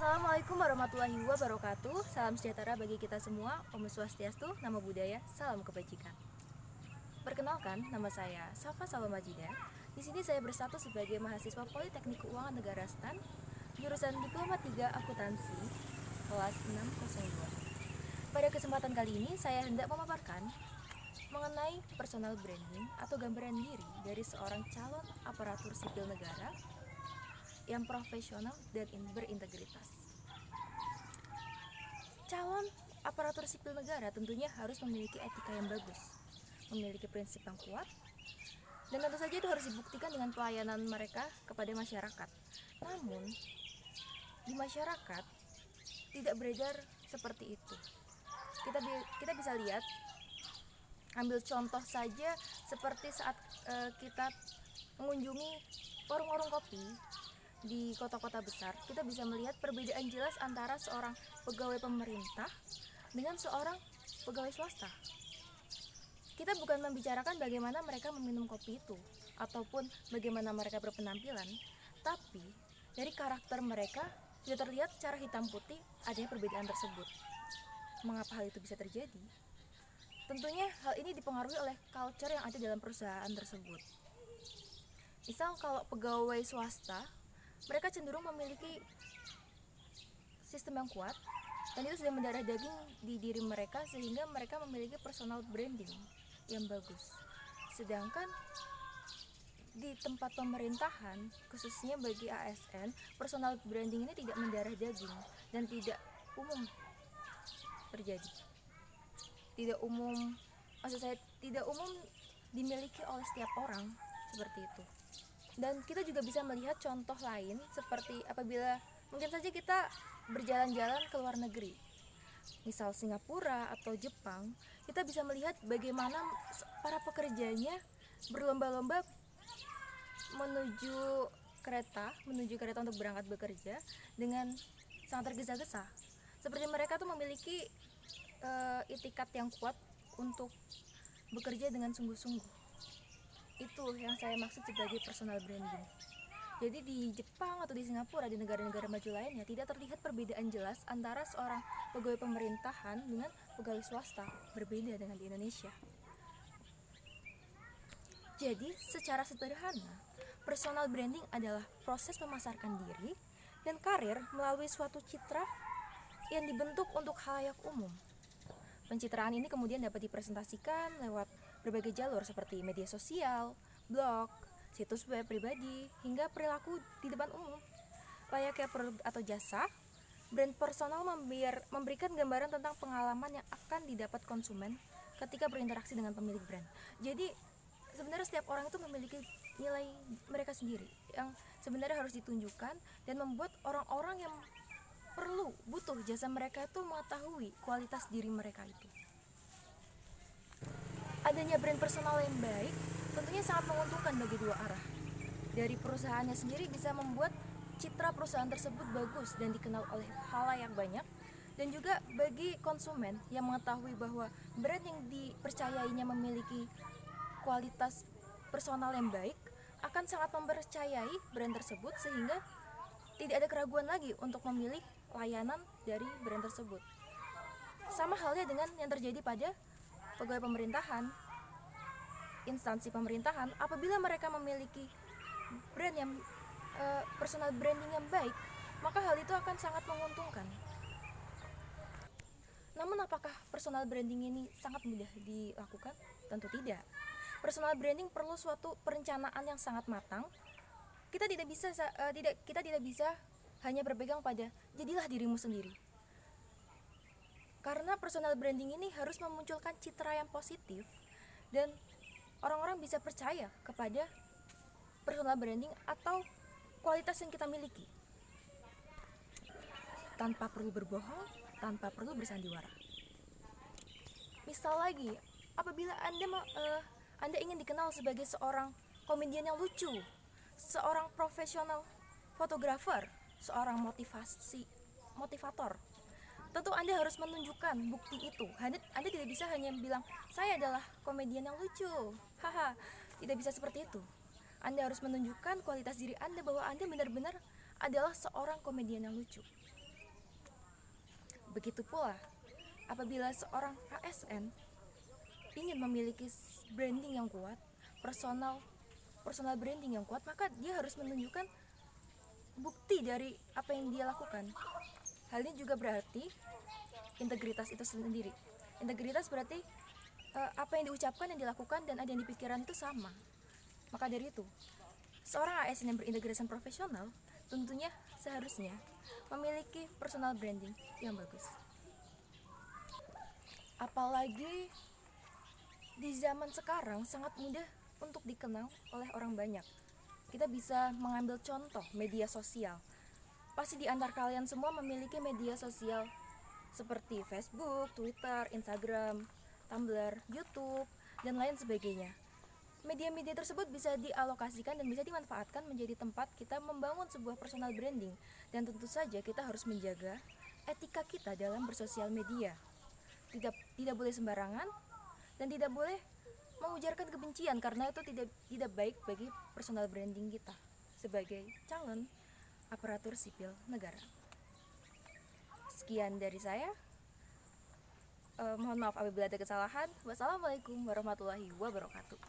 Assalamualaikum warahmatullahi wabarakatuh. Salam sejahtera bagi kita semua. Om Swastiastu, Namo Buddhaya, salam kebajikan. Perkenalkan, nama saya Safa Salomajida. Di sini saya bersatu sebagai mahasiswa Politeknik Keuangan Negara STAN, jurusan Diploma 3 Akuntansi, kelas 602. Pada kesempatan kali ini saya hendak memaparkan mengenai personal branding atau gambaran diri dari seorang calon aparatur sipil negara yang profesional dan berintegritas. Calon aparatur sipil negara tentunya harus memiliki etika yang bagus, memiliki prinsip yang kuat, dan tentu saja itu harus dibuktikan dengan pelayanan mereka kepada masyarakat. Namun, di masyarakat tidak beredar seperti itu. Kita bisa lihat, ambil contoh saja seperti saat kita mengunjungi warung-warung kopi di kota-kota besar, kita bisa melihat perbedaan jelas antara seorang pegawai pemerintah dengan seorang pegawai swasta. Kita bukan membicarakan bagaimana mereka meminum kopi itu ataupun bagaimana mereka berpenampilan, tapi dari karakter mereka sudah terlihat secara hitam putih adanya perbedaan tersebut. Mengapa hal itu bisa terjadi? Tentunya hal ini dipengaruhi oleh culture yang ada dalam perusahaan tersebut. Misal kalau pegawai swasta, mereka cenderung memiliki sistem yang kuat dan itu sudah mendarah daging di diri mereka sehingga mereka memiliki personal branding yang bagus. Sedangkan di tempat pemerintahan, khususnya bagi ASN, personal branding ini tidak mendarah daging dan tidak umum terjadi. Tidak umum dimiliki oleh setiap orang seperti itu. Dan kita juga bisa melihat contoh lain seperti apabila mungkin saja kita berjalan-jalan ke luar negeri, misal Singapura atau Jepang, kita bisa melihat bagaimana para pekerjanya berlomba-lomba menuju kereta untuk berangkat bekerja dengan sangat tergesa-gesa. Seperti mereka tuh memiliki itikat yang kuat untuk bekerja dengan sungguh-sungguh. Itu yang saya maksud sebagai personal branding. Jadi di Jepang atau di Singapura, di negara-negara maju lainnya, tidak terlihat perbedaan jelas antara seorang pegawai pemerintahan dengan pegawai swasta, berbeda dengan di Indonesia. Jadi secara sederhana, personal branding adalah proses memasarkan diri dan karir melalui suatu citra yang dibentuk untuk khalayak umum. Pencitraan ini kemudian dapat dipresentasikan lewat berbagai jalur seperti media sosial, blog, situs web pribadi, hingga perilaku di depan umum. Layaknya produk atau jasa, brand personal memberikan gambaran tentang pengalaman yang akan didapat konsumen ketika berinteraksi dengan pemilik brand. Jadi sebenarnya setiap orang itu memiliki nilai mereka sendiri yang sebenarnya harus ditunjukkan dan membuat orang-orang yang butuh jasa mereka itu mengetahui kualitas diri mereka itu. Adanya brand personal yang baik tentunya sangat menguntungkan bagi dua arah. Dari perusahaannya sendiri bisa membuat citra perusahaan tersebut bagus dan dikenal oleh khalayak banyak, dan juga bagi konsumen yang mengetahui bahwa brand yang dipercayainya memiliki kualitas personal yang baik akan sangat mempercayai brand tersebut sehingga tidak ada keraguan lagi untuk memilih layanan dari brand tersebut. Sama halnya dengan yang terjadi pada pegawai pemerintahan, instansi pemerintahan. Apabila mereka memiliki brand yang personal branding yang baik, maka hal itu akan sangat menguntungkan. Namun apakah personal branding ini sangat mudah dilakukan? Tentu tidak. Personal branding perlu suatu perencanaan yang sangat matang. Kita tidak bisa hanya berpegang pada jadilah dirimu sendiri. Karena personal branding ini harus memunculkan citra yang positif dan orang-orang bisa percaya kepada personal branding atau kualitas yang kita miliki. Tanpa perlu berbohong, tanpa perlu bersandiwara. Misal lagi, apabila Anda ingin dikenal sebagai seorang komedian yang lucu, seorang profesional fotografer, seorang motivator, tentu Anda harus menunjukkan bukti itu. Anda tidak bisa hanya bilang, saya adalah komedian yang lucu, haha. Tidak bisa seperti itu. Anda harus menunjukkan kualitas diri Anda bahwa Anda benar-benar adalah seorang komedian yang lucu. Begitu pula apabila seorang ASN ingin memiliki branding yang kuat, personal branding yang kuat, maka dia harus menunjukkan bukti dari apa yang dia lakukan. Hal ini juga berarti integritas itu sendiri. Integritas berarti apa yang diucapkan, yang dilakukan, dan ada yang dipikiran itu sama. Maka dari itu, seorang ASN yang berintegritas profesional tentunya seharusnya memiliki personal branding yang bagus. Apalagi di zaman sekarang sangat mudah untuk dikenal oleh orang banyak. Kita bisa mengambil contoh media sosial. Pasti di antara kalian semua memiliki media sosial seperti Facebook, Twitter, Instagram, Tumblr, YouTube, dan lain sebagainya. Media-media tersebut bisa dialokasikan dan bisa dimanfaatkan menjadi tempat kita membangun sebuah personal branding. Dan tentu saja kita harus menjaga etika kita dalam bersosial media. Tidak boleh sembarangan dan tidak boleh mengujarkan kebencian, karena itu tidak baik bagi personal branding kita sebagai calon aparatur sipil negara. Sekian dari saya. Mohon maaf apabila ada kesalahan. Wassalamualaikum warahmatullahi wabarakatuh.